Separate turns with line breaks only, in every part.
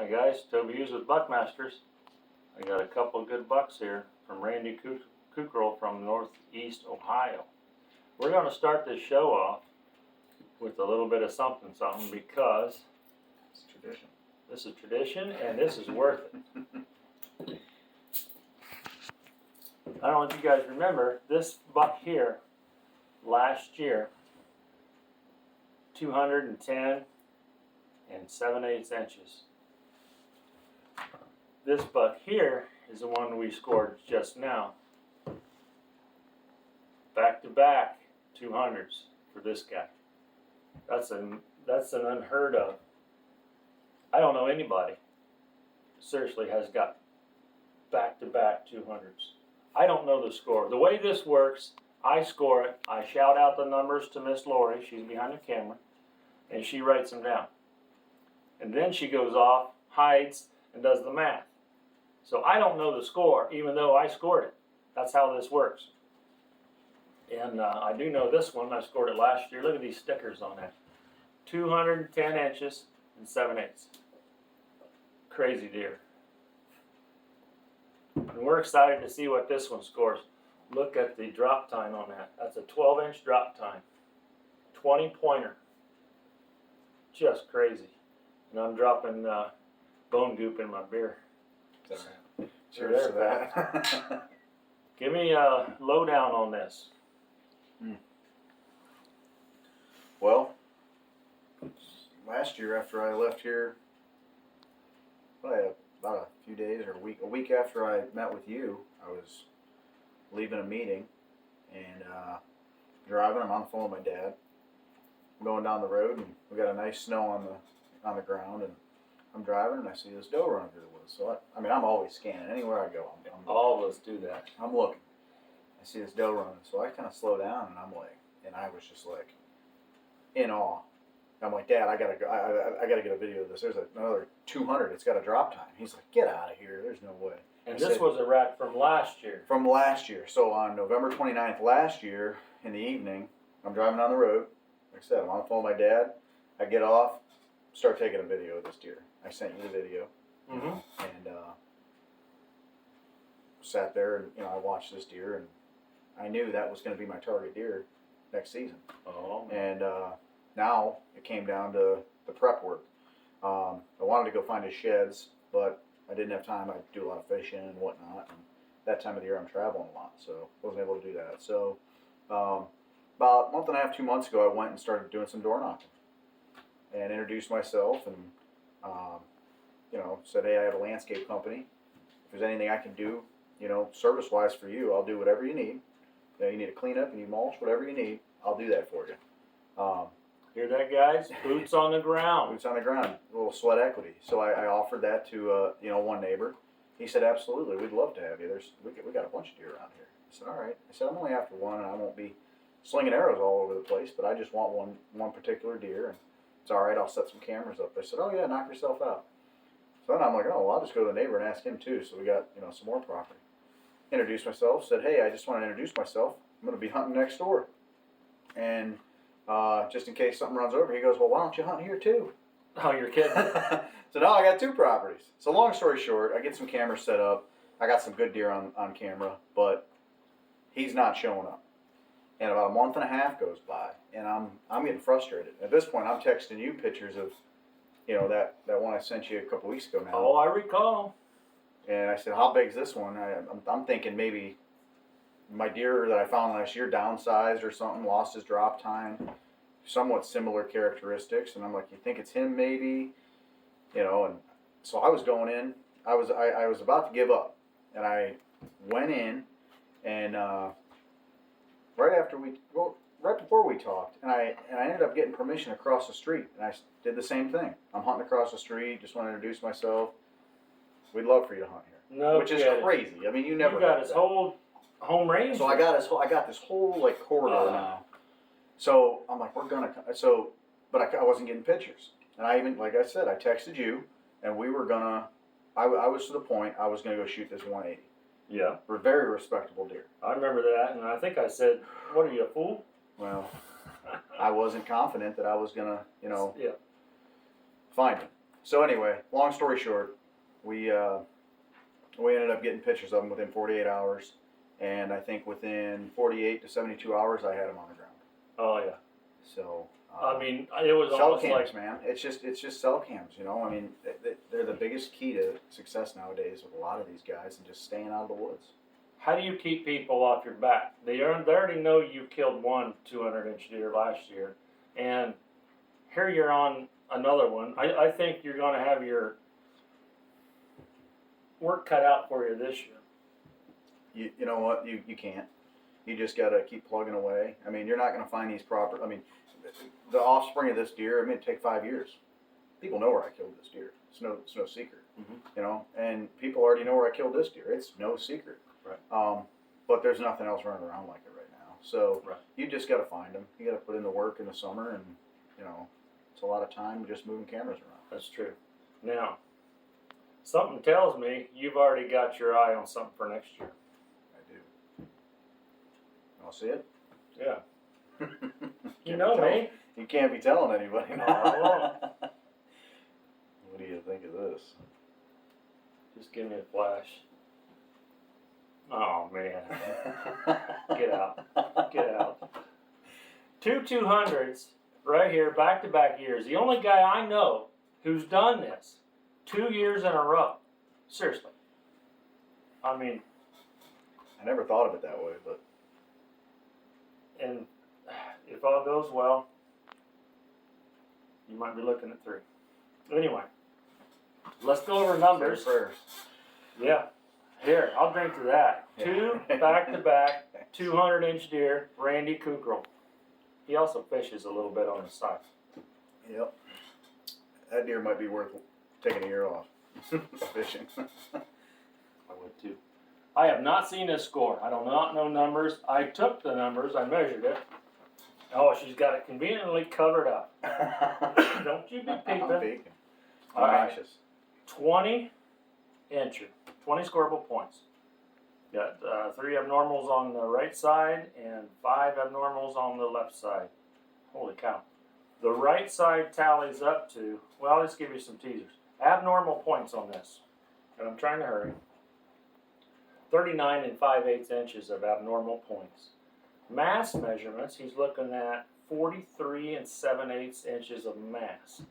Hi guys, Toby Hughes with Buckmasters. I got a couple of good bucks here from Randy Kukral from Northeast Ohio. We're going to start this show off with a little bit of something because
It's tradition.
this is tradition and this is worth it. I don't know if you guys remember, this buck here last year, 210 7/8 inches. This buck here is the one we scored just now. Back to back 200s for this guy. That's an unheard of. I don't know anybody seriously has got back to back 200s. I don't know the score. The way this works, I score it. I shout out the numbers to Miss Lori. She's behind the camera, and she writes them down. And then she goes off, hides, and does the math. So I don't know the score, even though I scored it. That's how this works. And I do know this one. I scored it last year. Look at these stickers on that. 210 inches and 7/8. Crazy deer. And we're excited to see what this one scores. Look at the drop time on that. That's a 12-inch drop time. 20 pointer. Just crazy. And I'm dropping bone goop in my beer.
Cheers to that.
Give me a lowdown on this.
Well, last year after I left here, probably about a few days or a week after I met with you, I was leaving a meeting and driving. I'm on the phone with my dad. I'm going down the road and we got a nice snow on the ground, and I'm driving and I see this doe running through the woods. So I'm always scanning anywhere I go.
All of us do that.
I'm looking. I see this doe running, so I kind of slow down and I was just like in awe. I'm like, Dad, I gotta go. I gotta get a video of this. There's another 200. It's got a drop time. He's like, get out of here. There's no way.
And this was a rack from last year.
From last year. So on November 29th last year in the evening, I'm driving down the road. Like I said, I'm on the phone with my dad. I get off, start taking a video of this deer. I sent you the video.
Mm-hmm.
And sat there and I watched this deer, and I knew that was going to be my target deer next season.
Oh.
And now it came down to the prep work. I wanted to go find his sheds, but I didn't have time. I do a lot of fishing and whatnot. And that time of the year I'm traveling a lot, so wasn't able to do that. So about a month and a half, 2 months ago, I went and started doing some door knocking and introduced myself and said, hey, I have a landscape company. If there's anything I can do, service-wise for you, I'll do whatever you need. You need a cleanup, you need mulch, whatever you need, I'll do that for you.
Hear that, guys? Boots on the ground.
Boots on the ground, a little sweat equity. So I offered that to one neighbor. He said, absolutely, we'd love to have you. We got a bunch of deer around here. I said, all right. I said, I'm only after one, and I won't be slinging arrows all over the place, but I just want one particular deer, and it's all right. I'll set some cameras up. They said, oh yeah, knock yourself out. So then I'm like, oh, well, I'll just go to the neighbor and ask him too. So we got some more property. Introduced myself. Said, hey, I just want to introduce myself. I'm going to be hunting next door, and just in case something runs over, he goes, well, why don't you hunt here too?
Oh, you're kidding.
So now I got two properties. So long story short, I get some cameras set up. I got some good deer on camera, but he's not showing up. And about a month and a half goes by, and I'm getting frustrated. At this point, I'm texting you pictures of, that one I sent you a couple weeks ago now.
Oh, I recall.
And I said, how big's this one? I'm thinking maybe my deer that I found last year downsized or something, lost his drop time, somewhat similar characteristics. And I'm like, you think it's him maybe? And so I was going in. I was about to give up, and I went in, and right before we talked, and I ended up getting permission across the street, and I did the same thing. I'm hunting across the street. Just want to introduce myself. We'd love for you to hunt here.
No,
which is crazy. I mean, you never.
You got his whole home range.
So I got this whole corridor now. So I'm like, we're gonna. So, but I wasn't getting pictures, and I even, like I said, I texted you, and we were gonna. I was to the point I was gonna go shoot this 180.
Yeah.
For a very respectable deer.
I remember that, and I think I said, "What are you, a fool?"
Well, I wasn't confident that I was gonna,
Yeah.
find him. So anyway, long story short, we ended up getting pictures of them within 48 hours, and I think within 48 to 72 hours, I had them on the ground.
Oh yeah.
So.
I mean, it was
Cell
almost
cams,
like,
man. It's just cell cams, you know. I mean, they're the biggest key to success nowadays with a lot of these guys, and just staying out of the woods.
how do you keep people off your back? They already know you killed one 200-inch deer last year, and here you're on another one. I think you're going to have your work cut out for you this year.
You know what? You can't. You just got to keep plugging away. I mean, you're not going to find these proper. I mean, the offspring of this deer, I mean, it'd take 5 years. People know where I killed this deer. It's no secret, you know. And people already know where I killed this deer. It's no secret.
Right.
But there's nothing else running around like it right now. So
Right.
you just got to find them. You got to put in the work in the summer, and you know, it's a lot of time just moving cameras around.
That's true. Now, something tells me you've already got your eye on something for next year.
I do. I'll see it.
Yeah. You
Can't
know
be telling-
me.
You can't be telling anybody.
No, I won't.
What do you think of this?
Just give me a flash. Oh man. Get out. Get out. 200s right here, back-to-back years. The only guy I know who's done this 2 years in a row. Seriously. I mean,
I never thought of it that way, but
and if all goes well, you might be looking at 3. Anyway, let's go over numbers.
first.
Yeah. Here, I'll drink to that.
Yeah.
2 back-to-back 200-inch deer, Randy Kukral. He also fishes a little bit on his side.
Yep. That deer might be worth taking a year off fishing.
I would too. I have not seen his score. I do not know numbers. I took the numbers. I measured it. Oh, she's got it conveniently covered up. Don't you be peeping.
I'm peeking.
All right.
Nauseous.
20 incher, 20 scoreable points. Got 3 abnormals on the right side and 5 abnormals on the left side. Holy cow. The right side tallies up to, well, let's give you some teasers. Abnormal points on this, and I'm trying to hurry. 39 and 5/8 inches of abnormal points. Mass measurements, he's looking at 43 and 7/8 inches of mass.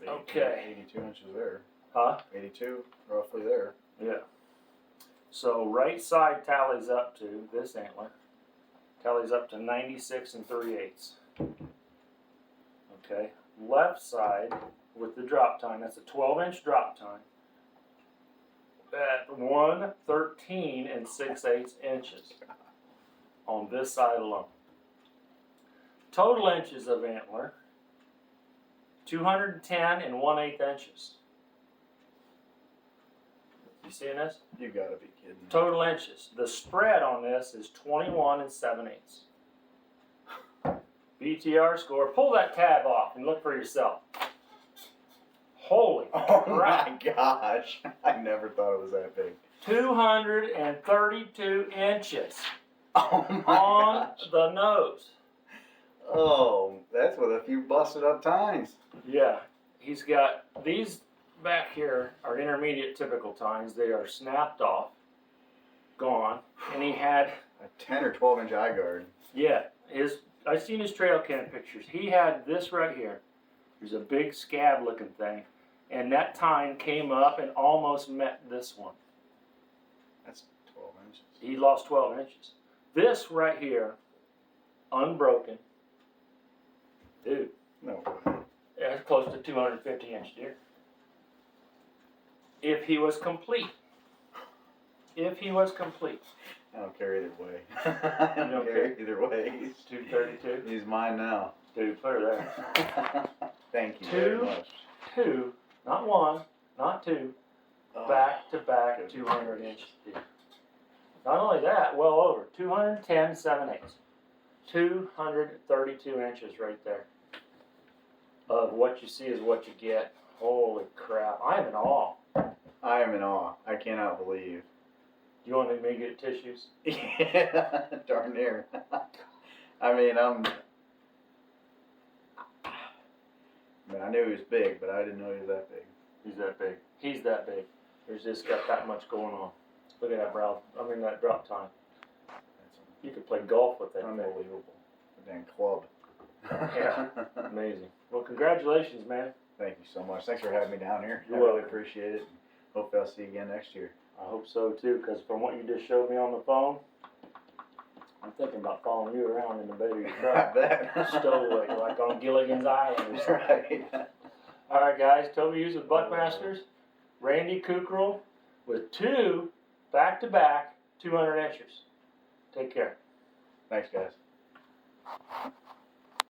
Okay.
82 inches there.
Huh?
82, roughly there.
Yeah. So right side tallies up to, this antler, tallies up to 96 and 3/8. Okay. Left side with the drop tine, that's a 12-inch drop tine, at 113 and 6/8 inches on this side alone. Total inches of antler, 210 and 1/8 inches. You seeing this?
You gotta be kidding.
Total inches. The spread on this is 21 and 7/8. BTR score. Pull that tab off and look for yourself. Holy
Oh
crap.
my gosh. I never thought it was that big.
232 inches
Oh my
on
gosh.
the nose.
Oh, that's with a few busted up tines.
Yeah. He's got these back here are intermediate typical tines. They are snapped off, gone, and he had,
A 10 or 12 inch eye guard.
yeah, I've seen his trail cam pictures. He had this right here. There's a big scab looking thing, and that tine came up and almost met this one.
That's 12 inches.
He lost 12 inches. This right here, unbroken, dude,
No way.
that's close to 250-inch deer. If he was complete. If he was complete.
I don't care either way. I don't
don't
care either way.
232.
He's mine now.
Dude, put her there.
Thank you very
2,
much.
2, not 1, not 2,
Oh,
back-to-back
goodness
200-inch deer. Not only that, well over 210 7/8, 232 inches right there. Of what you see is what you get. Holy crap! I'm in awe.
I am in awe. I cannot believe.
You want me to get tissues?
Yeah, darn near. I mean, I mean, I knew he was big, but I didn't know he was that big.
He's that big. He's that big. There's just got that much going on. Look at that that drop time.
That's
You could play golf with that thing.
unbelievable. The damn club.
Yeah. Amazing. Well, congratulations, man.
Thank you so much. Thanks for having me down here.
You're
I really
welcome.
appreciate it. Hopefully I'll see you again next year.
I hope so too, because from what you just showed me on the phone, I'm thinking about following you around in the bed of your
I
truck.
bet.
Stowaway, like on Gilligan's Island or something.
Right.
All right, guys. Toby Hughes with Buckmasters. Randy Kukral with 2 back-to-back 200 inchers. Take care.
Thanks, guys.